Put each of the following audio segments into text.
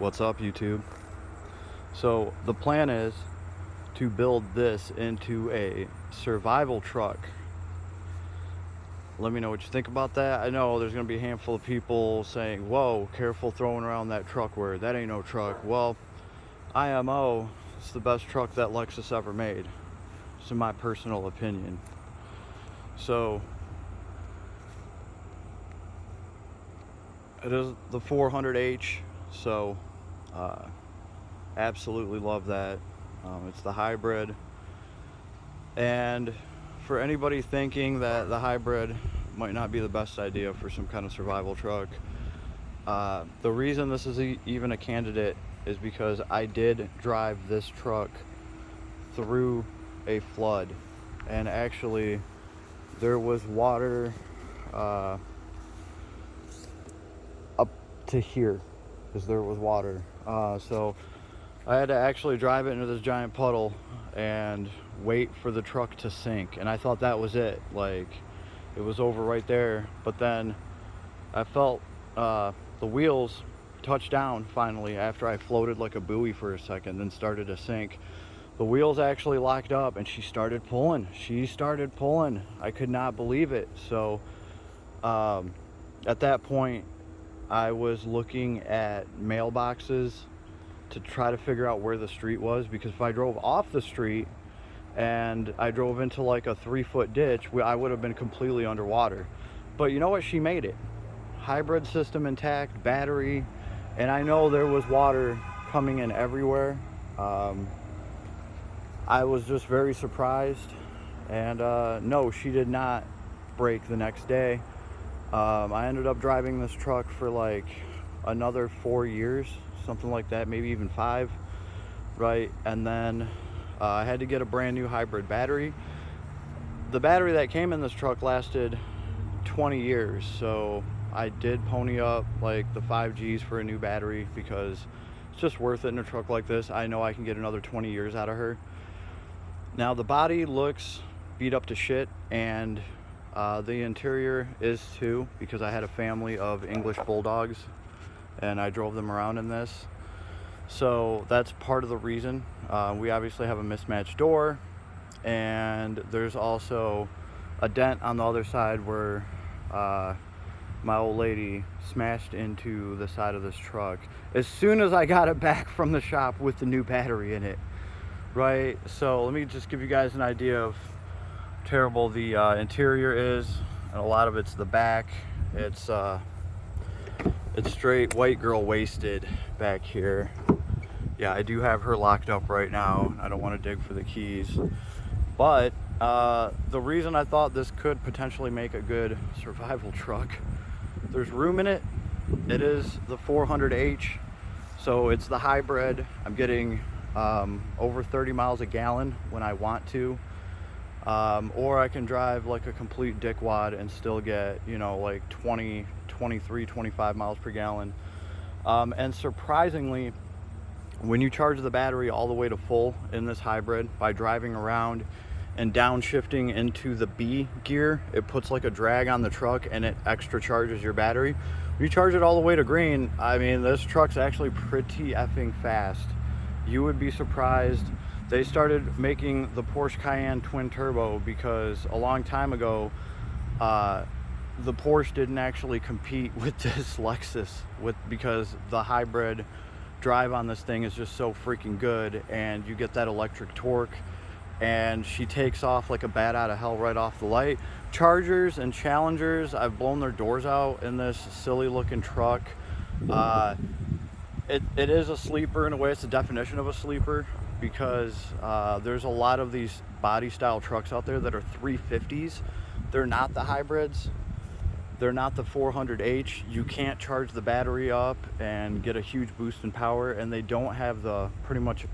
What's up, YouTube? So the plan is to build this into a survival truck. Let me know what you think about that. I know there's going to be a handful of people saying, whoa, careful throwing around that truck word. That ain't no truck. Well, IMO, it's the best truck that Lexus ever made. It's in my personal opinion. So it is the 400H. So absolutely love that. It's the hybrid. And for anybody thinking that the hybrid might not be the best idea for some kind of survival truck, the reason this is even a candidate is because I did drive this truck through a flood, and actually there was water up to here, because there was water. So I had to actually drive it into this giant puddle and wait for the truck to sink, and I thought that was it, like it was over right there. But then I felt the wheels touch down finally after I floated like a buoy for a second, then started to sink. The wheels actually locked up and she started pulling. I could not believe it. So at that point I was looking at mailboxes to try to figure out where the street was, because if I drove off the street and I drove into like a 3-foot ditch, I would have been completely underwater. But you know what? She made it. Hybrid system intact, battery, and I know there was water coming in everywhere. I was just very surprised, and no, she did not break the next day. I ended up driving this truck for like another 4 years, something like that, maybe even 5, right? And then I had to get a brand new hybrid battery. The battery that came in this truck lasted 20 years, so I did pony up like the 5Gs for a new battery, because it's just worth it in a truck like this. I know I can get another 20 years out of her. Now the body looks beat up to shit, and the interior is too, because I had a family of English bulldogs and I drove them around in this. So that's part of the reason. We obviously have a mismatched door, and there's also a dent on the other side where my old lady smashed into the side of this truck as soon as I got it back from the shop with the new battery in it, right? So let me just give you guys an idea of how terrible the interior is, and a lot of it's the back. It's straight white girl wasted back here. Yeah, I do have her locked up right now. I don't want to dig for the keys. But the reason I thought this could potentially make a good survival truck, there's room in it. It is the 400H, so it's the hybrid. I'm getting over 30 miles a gallon when I want to. Or I can drive like a complete dickwad and still get, you know, like 20, 23, 25 miles per gallon. And surprisingly, when you charge the battery all the way to full in this hybrid by driving around and downshifting into the B gear, it puts like a drag on the truck and it extra charges your battery. When you charge it all the way to green, I mean, this truck's actually pretty effing fast. You would be surprised. They started making the Porsche Cayenne twin turbo because a long time ago the Porsche didn't actually compete with this Lexus because the hybrid drive on this thing is just so freaking good, and you get that electric torque, and she takes off like a bat out of hell right off the light. Chargers and Challengers, I've blown their doors out in this silly looking truck. It is a sleeper in a way. It's the definition of a sleeper, because there's a lot of these body style trucks out there that are 350s. They're not the hybrids. They're not the 400H. You can't charge the battery up and get a huge boost in power, and they don't have the pretty much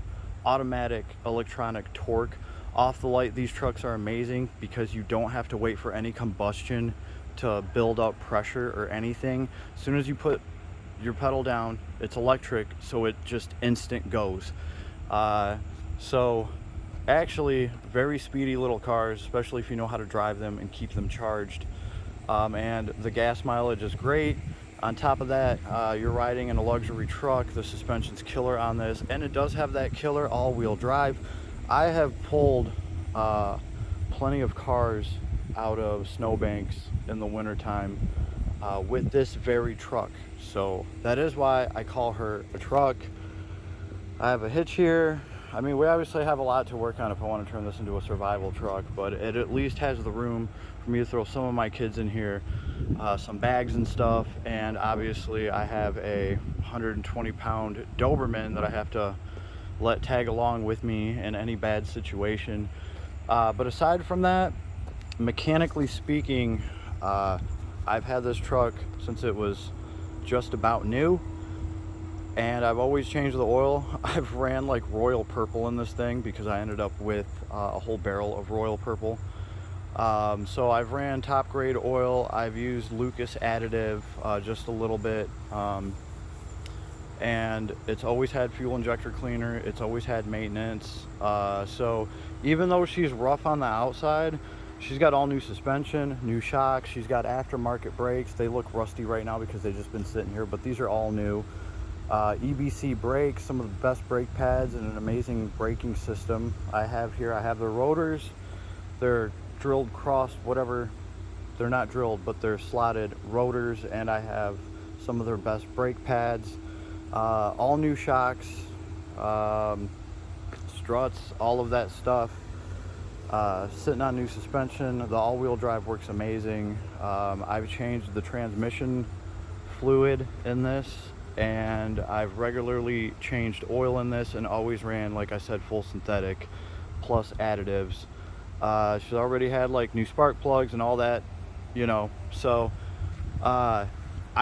automatic electronic torque. Off the light, these trucks are amazing because you don't have to wait for any combustion to build up pressure or anything. As soon as you put your pedal down, it's electric, so it just instant goes. So actually very speedy little cars, especially if you know how to drive them and keep them charged. And the gas mileage is great. On top of that, you're riding in a luxury truck. The suspension's killer on this, and it does have that killer all-wheel drive. I have pulled plenty of cars out of snowbanks in the wintertime with this very truck. So that is why I call her a truck. I have a hitch here. I mean, we obviously have a lot to work on if I want to turn this into a survival truck, but it at least has the room for me to throw some of my kids in here, some bags and stuff, and obviously I have a 120-pound Doberman that I have to let tag along with me in any bad situation. But aside from that, mechanically speaking, I've had this truck since it was just about new, and I've always changed the oil. I've ran like Royal Purple in this thing because I ended up with a whole barrel of Royal Purple. So I've ran top grade oil. I've used Lucas additive just a little bit, and it's always had fuel injector cleaner. It's always had maintenance. So even though she's rough on the outside, she's got all new suspension, new shocks. She's got aftermarket brakes. They look rusty right now because they've just been sitting here, but these are all new. EBC brakes, some of the best brake pads, and an amazing braking system I have here. I have the rotors. They're drilled, crossed, whatever. They're not drilled, but they're slotted rotors, and I have some of their best brake pads. All new shocks, struts, all of that stuff. Sitting on new suspension. The all-wheel drive works amazing. I've changed the transmission fluid in this, and I've regularly changed oil in this and always ran, like I said, full synthetic plus additives. She's already had like new spark plugs and all that, you know, so I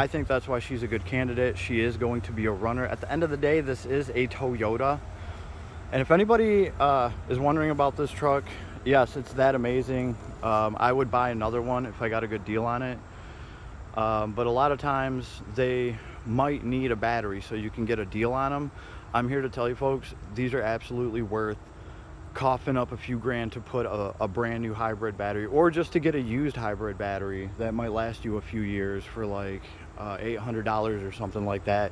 think that's why she's a good candidate. She is going to be a runner. At the end of the day, this is a Toyota, and if anybody is wondering about this truck, yes, it's that amazing. I would buy another one if I got a good deal on it, but a lot of times they might need a battery, so you can get a deal on them. I'm here to tell you folks, these are absolutely worth coughing up a few grand to put a brand new hybrid battery, or just to get a used hybrid battery that might last you a few years for like $800 or something like that.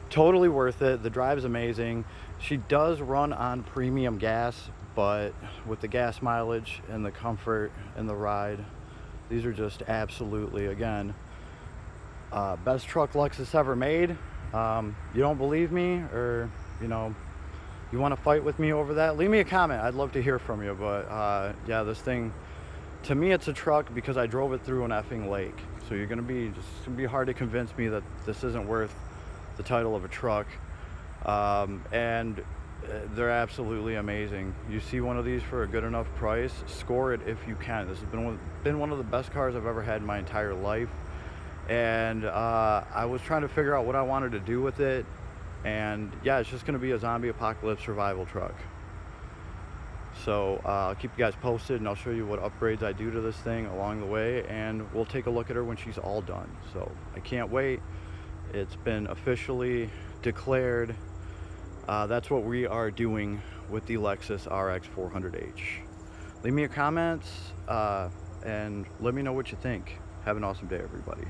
Totally worth it. The drive's amazing. She does run on premium gas, but with the gas mileage and the comfort and the ride, these are just absolutely, again, best truck Lexus ever made. You don't believe me, or you know, you want to fight with me over that, leave me a comment. I'd love to hear from you. But yeah, this thing, to me, it's a truck because I drove it through an effing lake. So it's gonna be hard to convince me that this isn't worth the title of a truck. And they're absolutely amazing. You see one of these for a good enough price, score it if you can. This has been one of the best cars I've ever had in my entire life. And I was trying to figure out what I wanted to do with it, and yeah, it's just going to be a zombie apocalypse survival truck. So I'll keep you guys posted, and I'll show you what upgrades I do to this thing along the way, and we'll take a look at her when she's all done. So I can't wait. It's been officially declared. That's what we are doing with the Lexus RX400H. Leave me your comments and let me know what you think. Have an awesome day, everybody.